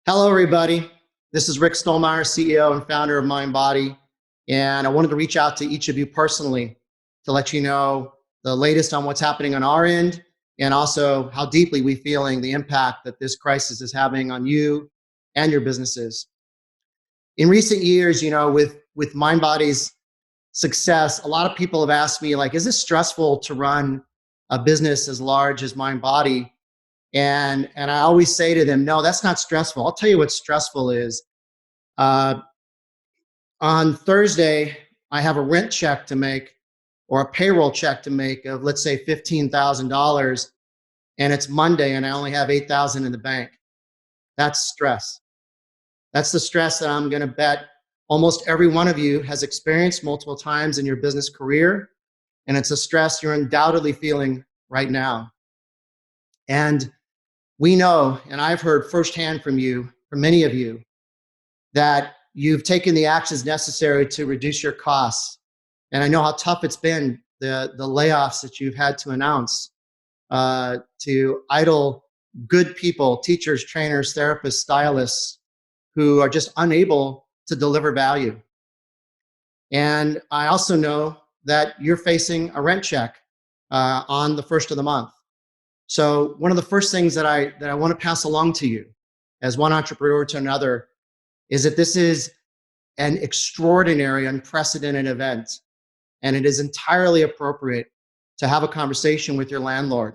Hello, everybody. This is Rick Stollmeyer, CEO and founder of Mindbody. And I wanted to reach out to each of you personally to let you know the latest on what's happening on our end and also how deeply we're feeling the impact that this crisis is having on you and your businesses. In recent years, with Mindbody's success, a lot of people have asked me, like, is this stressful to run a business as large as Mindbody? And I always say to them, no, that's not stressful. I'll tell you what stressful is. Uh, on Thursday, I have a rent check to make or a payroll check to make of, let's say, $15,000, and it's Monday and I only have $8,000 in the bank. That's stress. That's the stress that I'm going to bet almost every one of you has experienced multiple times in your business career, and it's a stress you're undoubtedly feeling right now. And we know, and I've heard firsthand from many of you, that you've taken the actions necessary to reduce your costs. And I know how tough it's been, the layoffs that you've had to announce, to idle good people, teachers, trainers, therapists, stylists, who are just unable to deliver value. And I also know that you're facing a rent check on the first of the month. So one of the first things that I want to pass along to you as one entrepreneur to another is that this is an extraordinary, unprecedented event, and it is entirely appropriate to have a conversation with your landlord.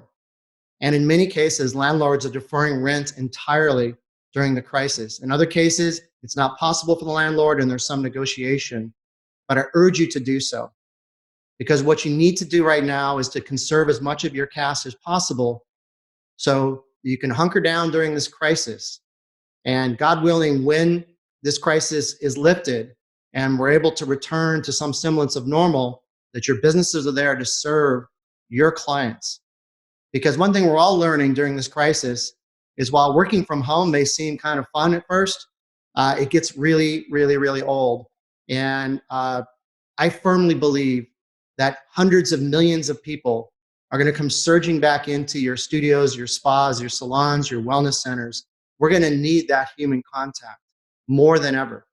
And in many cases, landlords are deferring rent entirely during the crisis. In other cases, it's not possible for the landlord and there's some negotiation, but I urge you to do so. Because what you need to do right now is to conserve as much of your cash as possible so you can hunker down during this crisis. And God willing, when this crisis is lifted and we're able to return to some semblance of normal, that your businesses are there to serve your clients. Because one thing we're all learning during this crisis is while working from home may seem kind of fun at first, it gets really, really, really old. And I firmly believe that hundreds of millions of people are going to come surging back into your studios, your spas, your salons, your wellness centers. We're going to need that human contact more than ever.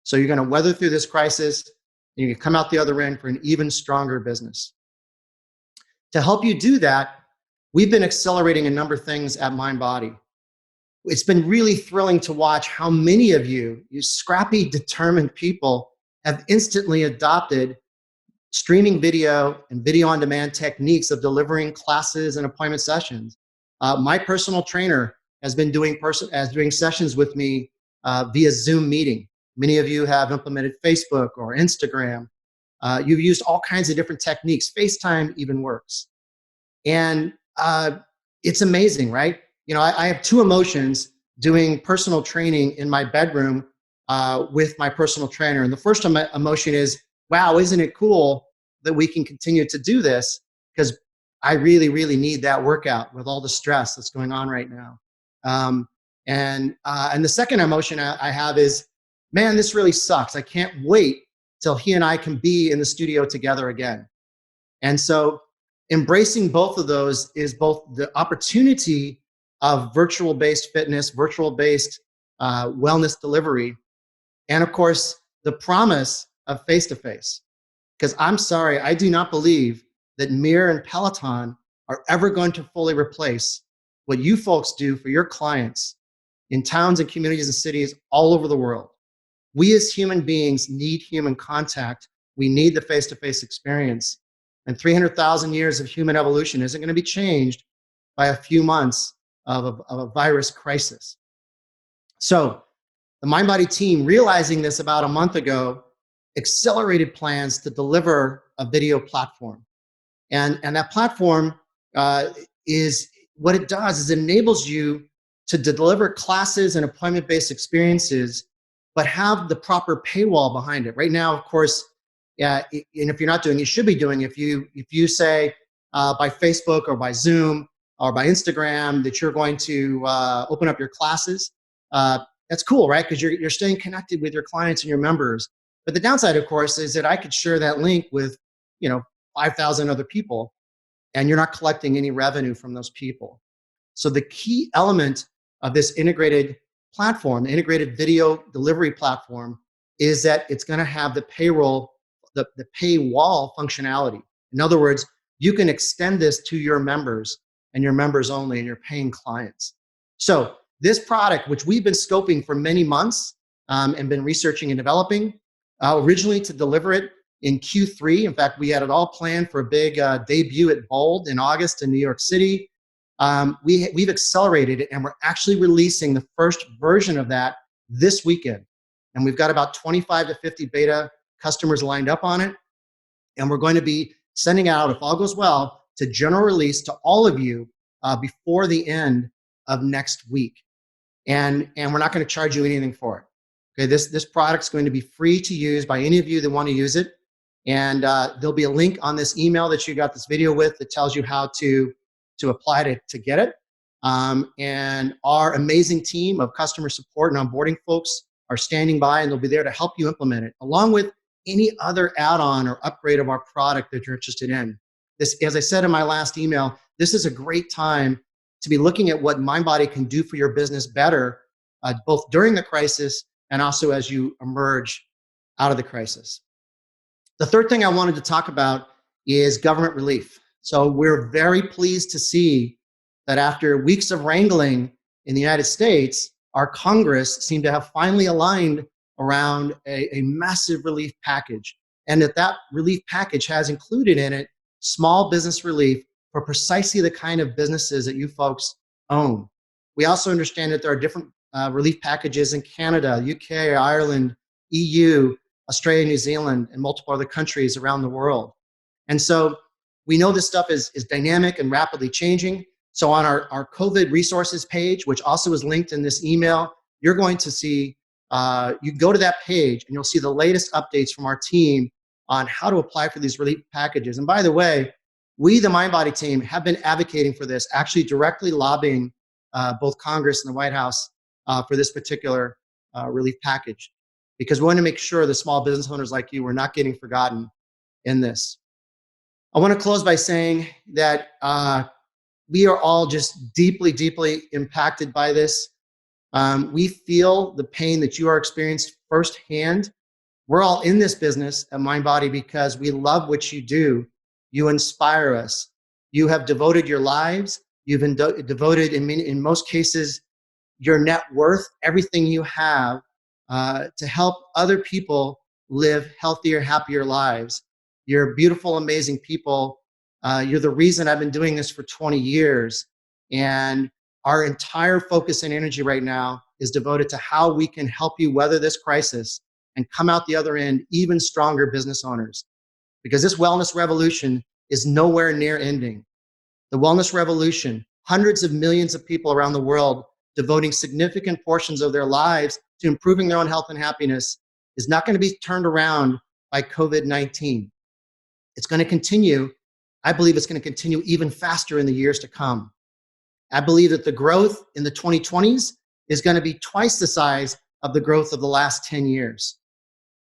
So you're going to weather through this crisis and you can come out the other end for an even stronger business. To help you do that, we've been accelerating a number of things at Mindbody. It's been really thrilling to watch how many of you scrappy, determined people, have instantly adopted streaming video and video on demand techniques of delivering classes and appointment sessions. My personal trainer has been doing sessions with me via Zoom meeting. Many of you have implemented Facebook or Instagram. You've used all kinds of different techniques. FaceTime even works. And it's amazing, right? I have two emotions doing personal training in my bedroom with my personal trainer. And the first emotion is, wow, isn't it cool that we can continue to do this? Because I really, really need that workout with all the stress that's going on right now. And the second emotion I have is, man, this really sucks. I can't wait till he and I can be in the studio together again. And so embracing both of those is both the opportunity of virtual-based fitness, virtual-based wellness delivery, and of course, the promise of face-to-face. Because I'm sorry, I do not believe that Mirror and Peloton are ever going to fully replace what you folks do for your clients in towns and communities and cities all over the world. We as human beings need human contact. We need the face-to-face experience. And 300,000 years of human evolution isn't going to be changed by a few months of a virus crisis. So the Mindbody team, realizing this about a month ago, accelerated plans to deliver a video platform. And that platform is what it does is it enables you to deliver classes and appointment-based experiences, but have the proper paywall behind it. Right now, of course, and if you're not doing, you should be doing. If you say by Facebook or by Zoom or by Instagram that you're going to open up your classes, that's cool, right? Because you're staying connected with your clients and your members. But the downside, of course, is that I could share that link with 5,000 other people, and you're not collecting any revenue from those people. So the key element of this integrated platform, the integrated video delivery platform, is that it's going to have the the paywall functionality. In other words, you can extend this to your members and your members only and your paying clients. So this product, which we've been scoping for many months and been researching and developing, originally to deliver it in Q3. In fact, we had it all planned for a big debut at Bold in August in New York City. We've accelerated it, and we're actually releasing the first version of that this weekend. And we've got about 25 to 50 beta customers lined up on it. And we're going to be sending out, if all goes well, to general release to all of you before the end of next week. And we're not going to charge you anything for it. Okay, this product's going to be free to use by any of you that want to use it. And there'll be a link on this email that you got this video with that tells you how to apply to get it. And our amazing team of customer support and onboarding folks are standing by, and they'll be there to help you implement it, along with any other add-on or upgrade of our product that you're interested in. This, as I said in my last email, this is a great time to be looking at what Mindbody can do for your business better, both during the crisis and also as you emerge out of the crisis. The third thing I wanted to talk about is government relief. So we're very pleased to see that after weeks of wrangling in the United States, our Congress seemed to have finally aligned around a massive relief package, and that relief package has included in it small business relief for precisely the kind of businesses that you folks own. We also understand that there are different relief packages in Canada, UK, Ireland, EU, Australia, New Zealand, and multiple other countries around the world. And so we know this stuff is dynamic and rapidly changing. So on our COVID resources page, which also is linked in this email, you're going to see, you can go to that page and you'll see the latest updates from our team on how to apply for these relief packages. And by the way, we, the Mindbody team, have been advocating for this, actually directly lobbying both Congress and the White House for this particular relief package, because we want to make sure the small business owners like you are not getting forgotten in this. I want to close by saying that we are all just deeply, deeply impacted by this. We feel the pain that you are experiencing firsthand. We're all in this business at Mindbody because we love what you do. You inspire us. You have devoted your lives. You've devoted, in most cases, your net worth, everything you have, to help other people live healthier, happier lives. You're beautiful, amazing people. You're the reason I've been doing this for 20 years. And our entire focus and energy right now is devoted to how we can help you weather this crisis and come out the other end even stronger business owners. Because this wellness revolution is nowhere near ending. The wellness revolution, hundreds of millions of people around the world devoting significant portions of their lives to improving their own health and happiness, is not going to be turned around by COVID-19. It's going to continue. I believe it's going to continue even faster in the years to come. I believe that the growth in the 2020s is going to be twice the size of the growth of the last 10 years.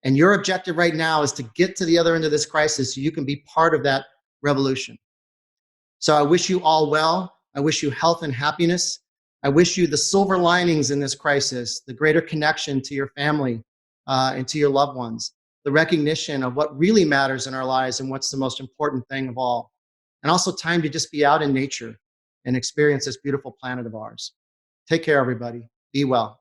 And your objective right now is to get to the other end of this crisis so you can be part of that revolution. So I wish you all well. I wish you health and happiness. I wish you the silver linings in this crisis, the greater connection to your family and to your loved ones, the recognition of what really matters in our lives and what's the most important thing of all. And also time to just be out in nature and experience this beautiful planet of ours. Take care, everybody. Be well.